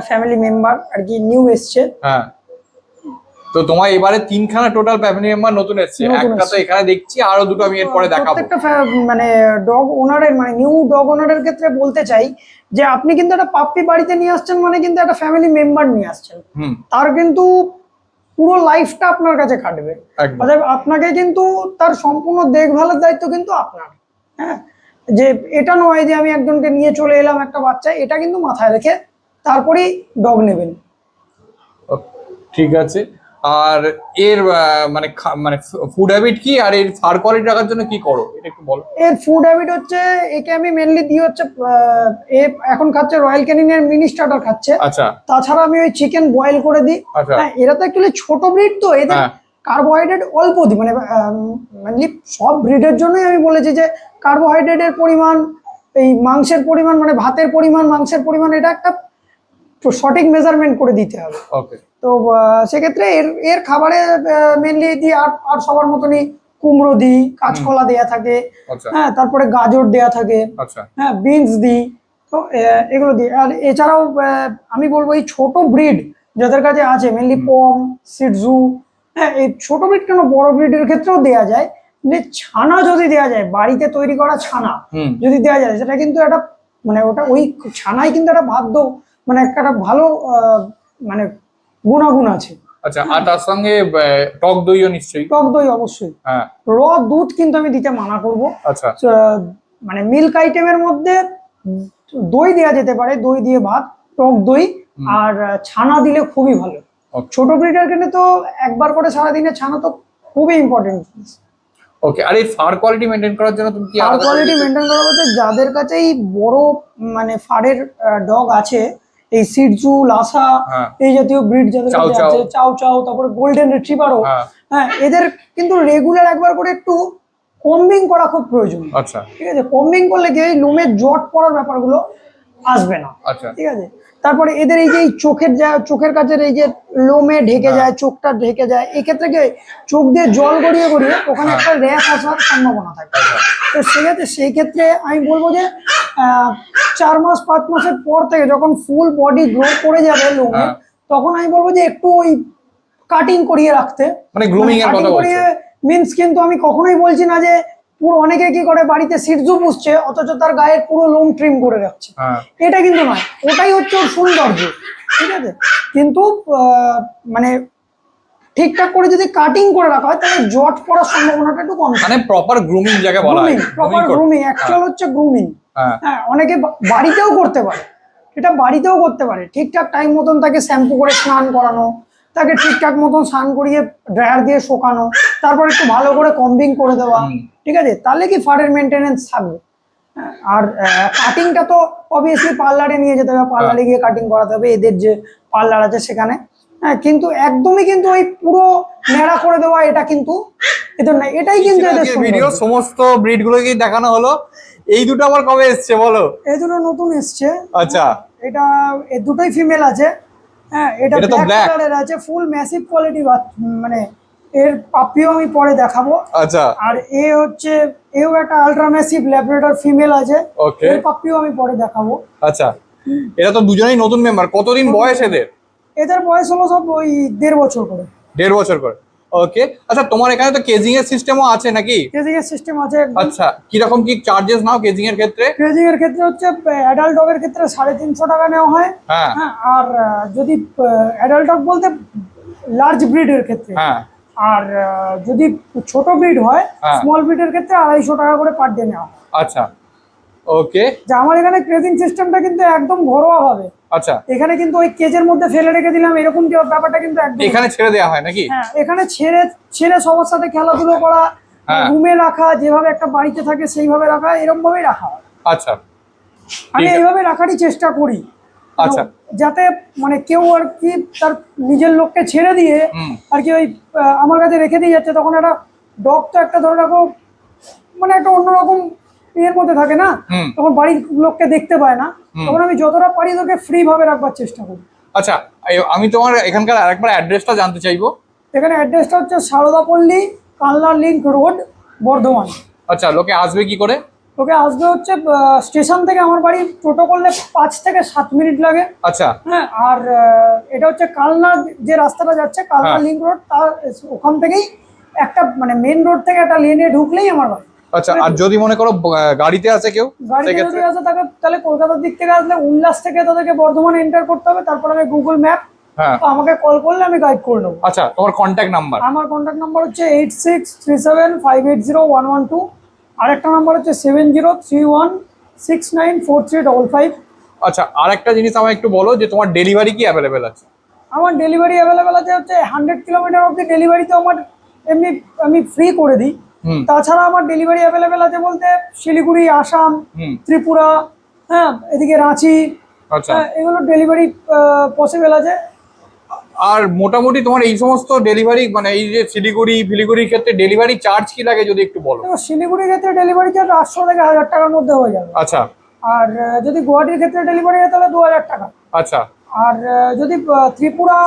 ফ্যামিলি মেম্বার আর কি, নিউ এসছে। হ্যাঁ। তো তোমার এবারে 3খানা টোটাল ফ্যামিলি মেম্বার নতুন এসছে। নতুন একটা তো এসছে। এখানে দেখছি, আরো দুটো আমি এরপরে দেখাবো। প্রত্যেকটা মানে ডগ ওনারের, মানে নিউ ডগ ওনারের ক্ষেত্রে বলতে চাই যে আপনি কিন্তু একটা পাপ্পি বাড়িতে নিয়ে আসছেন, মানে কিন্তু একটা ফ্যামিলি মেম্বার নিয়ে আসছেন। হুম। তার কিন্তু পুরো লাইফটা আপনার কাছে কাটবে। একদম। অতএব আপনাকে কিন্তু তার সম্পূর্ণ দেখভালের দায়িত্ব কিন্তু আপনার। হ্যাঁ, যে এটা নয় যে আমি একজনকে নিয়ে চলে এলাম একটা বাচ্চা, এটা কিন্তু মাথায় রেখে তারপরেই ডগ নেবেন। ঠিক আছে। আর এর মানে মানে ফুড হ্যাবিট কি, আর এর ফার কোয়ালিটি রাখার জন্য কি করো এটা একটু বলো। এর ফুড হ্যাবিট হচ্ছে, একে আমি মেনলি দিই হচ্ছে এ এখন খাচ্ছে রয়্যাল ক্যানিনের মিনি স্টার্টার খাচ্ছে। আচ্ছা তাছাড়া আমি ওই চিকেন বয়েল করে দিই। আচ্ছা। হ্যাঁ, এরা তো অ্যাকচুয়ালি ছোট ব্রিড, তো এদের হ্যাঁ। কার্বোহাইড্রেট অল্প দিই, মানে মেনলি সব ব্রিডের জন্যই আমি বলেছি যে কার্বোহাইড্রেটের পরিমাণ, এই মাংসের পরিমাণ, মানে ভাতের পরিমাণ, মাংসের পরিমাণ, এটা একটা সঠিক মেজারমেন্ট করে দিতে হবে। ওকে। তো সেক্ষেত্রে এর এর খাবারে মেনলি দিই আর আর সবার মতনই কুমড়ো দিই, কাঁচকলা দেয়া থাকে। আচ্ছা হ্যাঁ, তারপরে গাজর দেয়া থাকে। আচ্ছা। হ্যাঁ, বিনস দিই। তো এগুলো দিই। আর এছাড়াও আমি বলবো এই ছোট ব্রিড যাদের কাছে আছে, মেনলি পম, সিটজু, হ্যাঁ এই ছোট ব্রিড কেন, বড় ব্রিডের ক্ষেত্রেও দেয়া যায়। মানে ছানা যদি দেয়া যায়, বাড়িতে তৈরি করা ছানা যদি দেয়া যায়, সেটা কিন্তু একটা মানে ওটা ওই ছানায় কিন্তু একটা মানে একটা ভালো মানে গুণাগুণ আছে। আচ্ছা, আর তার সঙ্গে টক দইও নিশ্চয়ই। টক দই অবশ্যই। হ্যাঁ। র দুধ কিন্তু আমি দিতে মানা করব। আচ্ছা। মানে মিল্ক আইটেমের মধ্যে দই দেওয়া যেতে পারে, দই দিয়ে ভাত, টক দই আর ছানা দিলে খুবই ভালো। ছোট ব্রিডের ক্ষেত্রে তো একবার করে সারাদিনে ছানা তো খুবই ইম্পর্টেন্ট। ওকে। আর এই ফার কোয়ালিটি মেইনটেইন করার জন্য তুমি কি ফার কোয়ালিটি মেইনটেইন করার বলতে যাদের কাছেই বড় মানে ফারের ডগ আছে, এই সিটজু, লাসা, এই জাতীয় ব্রিড যাদের কাছে আছে, চাও চাও, তারপরে গোল্ডেন রিট্রিভারও, হ্যাঁ এদের কিন্তু রেগুলার একবার করে একটু কম্বিং করা খুব প্রয়োজন। আচ্ছা। ঠিক আছে, কম্বিং করলে কি লোমের জট পড়ার ব্যাপারগুলো আসবে না। আচ্ছা। ঠিক আছে। তারপরে এদের এই যে চোখের কাছের এই যে লোমে ঢেকে যায়, চোখটা ঢেকে যায়, এক্ষেত্রে কি চোখ দিয়ে জল গড়িয়ে গড়িয়ে ওখানে একটা র্যাশ আসার সম্ভাবনা থাকে। তো সেক্ষেত্রে সেই ক্ষেত্রে আমি বলবো যে 4 মাস 5 মাসের পর থেকে যখন ফুল বডি গ্রো করে যাবে লোমে, তখন আমি বলবো যে একটু ওই কাটিং করিয়ে রাখতে। মানে গ্রুমিং এর কথা বলছো? মিন্স কিন্তু আমি কখনোই বলছি না যে পুরো, অনেকে কি করে বাড়িতে সিটজু পুষছে অথচ তার গায়ের পুরো লোম ট্রিম করে রাখছে, এটা কিন্তু নয়। ওটাই হচ্ছে ওর সৌন্দর্য। ঠিক আছে, কিন্তু মানে ঠিকঠাক করে যদি কাটিং করে রাখা হয় তাহলে জট পড়ার সম্ভাবনাটা একটু কম। মানে প্রপার গ্রুমিং যাকে বলা হয়, প্রপার গ্রুমিং অ্যাকচুয়াল হচ্ছে গ্রুমিং। হ্যাঁ, অনেকে বাড়িতেও করতে পারে, এটা বাড়িতেও করতে পারে। ঠিকঠাক টাইম মতন তাকে শ্যাম্পু করে স্নান করানো, তাকে ঠিকঠাক মতন স্নান করিয়ে ড্রায়ার দিয়ে শোকানো, তারপর একটু ভালো করে কম্বিং করে দেওয়া। ঠিক আছে, তাহলে কি ফারের মেনটেনেন্স থাকবে। আর কাটিংটা তো অবভিয়াসলি পার্লারে নিয়ে যেতে হবে, পার্লারে গিয়ে কাটিং করাতে হবে, এদের যে পার্লার আছে সেখানে। হ্যাঁ, কিন্তু একদমই কিন্তু ওই পুরো ন্যাড়া করে দেওয়া এটা কিন্তু এদের না। এটাই কিন্তু এদের ভিডিও সমস্ত ব্রিড গুলোকেই দেখানো হলো। এই দুটো আবার কবে এসছে বলো? এই দুটো নতুন এসছে। আচ্ছা। এটা এই দুটোই ফিমেল আছে। হ্যাঁ, এটা ব্ল্যাক কালারের আছে, ফুল ম্যাসিভ কোয়ালিটি, মানে এর পাপিও আমি পরে দেখাবো। আচ্ছা। আর হচ্ছে এও একটা আলট্রা ম্যাসিভ ল্যাব্রাডর ফিমেল আছে, এর পাপিও আমি পরে দেখাবো। আচ্ছা, এরা তো দুজনেই নতুন মেম্বার। কতদিন বয়স এদের? এদের বয়স হলো সব ওই 1.5 বছর করে। 1.5 বছর করে। ওকে। আচ্ছা, তোমার এখানে তো কেজিং এর সিস্টেমও আছে নাকি? কেজিং এর সিস্টেম আছে। আচ্ছা, কি রকম কি চার্জেস নাও কেজিং এর ক্ষেত্রে? কেজিং এর ক্ষেত্রে হচ্ছে অ্যাডাল্ট ডগের ক্ষেত্রে 350 টাকা নেওয়া হয়। হ্যাঁ, আর যদি অ্যাডাল্ট ডগ বলতে লার্জ ব্রিডের ক্ষেত্রে, হ্যাঁ, আর যদি ছোট ব্রিড হয়, স্মল ব্রিডের ক্ষেত্রে 250 টাকা করে পার ডে নেওয়া হয়। আচ্ছা, ওকে। যে আমার এখানে ক্রেজিং সিস্টেমটা কিন্তু একদম ঘরোয়া ভাবে। আচ্ছা, এখানে কিন্তু ওই কেজের মধ্যে ফেলে রেখে দিলাম এরকম ব্যাপারটা কিন্তু একদম এখানে ছেড়ে দেওয়া হয় নাকি? হ্যাঁ, এখানে ছেড়ে সবার সাথে খেলাধুলো করা, রুমে রাখা, যেভাবে একটা বাড়িতে থাকে সেইভাবে রাখা, এরকম ভাবেই রাখা হয়। আচ্ছা, আমি এইভাবে রাখারই চেষ্টা করি। আচ্ছা, যাতে মানে কেউ আর কি তার নিজের লোককে ছেড়ে দিয়ে আর কি ওই আমার কাছে রেখে দিয়ে যাচ্ছে, তখন একটা ডগ তো একটা ধরে রাখো মানে একটা অন্যরকম এর মধ্যে থাকে না, তখন বাড়ির লোককে দেখতে পায় না, তখন আমি যতটা পারি তোকে ফ্রি ভাবে রাখবার চেষ্টা করি। আচ্ছা, আমি তোমার এখানকার আরেকবার অ্যাড্রেসটা জানতে চাইবো। এখানে অ্যাড্রেসটা হচ্ছে সারদাপল্লী, কানলা লিঙ্ক রোড, বর্ধমান। আচ্ছা, লোকে আসবে কি করে? তোকে আসবে হচ্ছে স্টেশন থেকে আমার বাড়ি টোটো করলে 5 থেকে 7 মিনিট লাগে। আচ্ছা। হ্যাঁ, আর এটা হচ্ছে কালনা যে রাস্তাটা যাচ্ছে, কালনা লিঙ্ক রোড, তার ওখান থেকেই একটা মানে মেন রোড থেকে একটা লেনে ঢুকলেই আমার বাড়ি। আচ্ছা, আর যদি মনে করো গাড়িতে আসে কেউ, গাড়িতে যদি আসে তাহলে কলকাতার দিক থেকে আসলে উল্লাস থেকে তাদেরকে বর্ধমান এন্টার করতে হবে, তারপর আমি গুগল ম্যাপ হ্যাঁ তো আমাকে কল করলে আমি গাইড করে নেবো। আচ্ছা, তোমার কন্ট্যাক্ট নাম্বার? আমার কন্ট্যাক্ট নাম্বার হচ্ছে 8637580112, আরেকটা নাম্বার হচ্ছে 7031694355। আচ্ছা, আর একটা জিনিস আমায় একটু বলো যে তোমার ডেলিভারি কি অ্যাভেলেবেল আছে? আমার ডেলিভারি অ্যাভেলেবেল আছে হচ্ছে 100 কিলোমিটার অবধি ডেলিভারি তো আমার এমনি আমি ফ্রি করে দিই। হুম তাছাড়া আমার ডেলিভারি অ্যাভেলেবেল আছে বলতে শিলিগুড়ি, আসাম, হুম ত্রিপুরা, হ্যাঁ এদিকে রাঁচি, আচ্ছা। হ্যাঁ এগুলো ডেলিভারি পসিবল আছে। আর মোটামুটি তোমার এই সমস্ত ডেলিভারি মানে এই যে শিলিগুড়ি ফিলিগুড়ির ক্ষেত্রে ডেলিভারি চার্জ কি লাগে যদি একটু বলো? দেখো শিলিগুড়ির ক্ষেত্রে ডেলিভারি চার্জ 800 থেকে 1000 টাকার মধ্যে হয়ে যাবে। আচ্ছা আর যদি গুয়াহাটির ক্ষেত্রে ডেলিভারি হয় তাহলে 2000 টাকা। আচ্ছা আর যদি ত্রিপুরা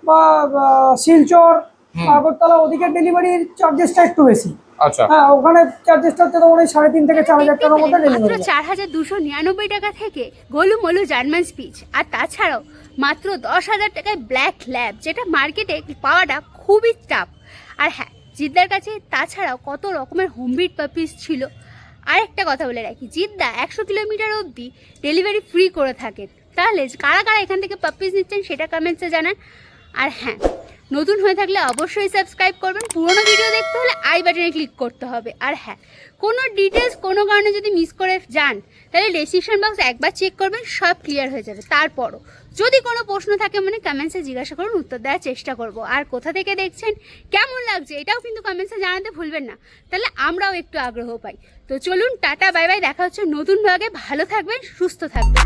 বা শিলচর, আগরতলা ওদিকে ডেলিভারির চার্জেসটা একটু বেশি। আচ্ছা হ্যাঁ ওখানে চার্জেসটা হচ্ছে তোমার ওই 3.5 থেকে 4000 টাকার মধ্যে মাত্র ডেলিভারি। 4299 টাকা থেকে গোলুমলু জার্মান স্পিচ, আর তাছাড়াও মাত্র 10,000 টাকায় ব্ল্যাক ল্যাব, যেটা মার্কেটে পাওয়াটা খুবই টাফ। আর হ্যাঁ, জিদ্দার কাছে তাছাড়াও কত রকমের হোমব্রিড পাপিস ছিল। আরেকটা কথা বলে রাখি, জিদ্দা 100 কিলোমিটার অবধি ডেলিভারি ফ্রি করে থাকেন। তাহলে কারা কারা এখান থেকে পাপিস নিচ্ছেন সেটা কমেন্টসে জানান। আর হ্যাঁ, নতুন হয়ে থাকলে অবশ্যই সাবস্ক্রাইব করবেন। পুরোনো ভিডিও দেখতে হলে আই বাটনে ক্লিক করতে হবে। আর হ্যাঁ, কোনো ডিটেলস কোনো কারণে যদি মিস করে যান তাহলে ডেসক্রিপশন বক্স একবার চেক করবেন, সব ক্লিয়ার হয়ে যাবে। তারপরও যদি কোনো প্রশ্ন থাকে মানে কমেন্টসে জিজ্ঞাসা করুন, উত্তর দেওয়ার চেষ্টা করব। আর কোথা থেকে দেখছেন, কেমন লাগছে এটাও কিন্তু কমেন্টসে জানাতে ভুলবেন না, তাহলে আমরাও একটু আগ্রহ পাই। তো চলুন, টাটা বাই বাই, দেখা হচ্ছে নতুন ভাগে। ভালো থাকবেন, সুস্থ থাকবেন।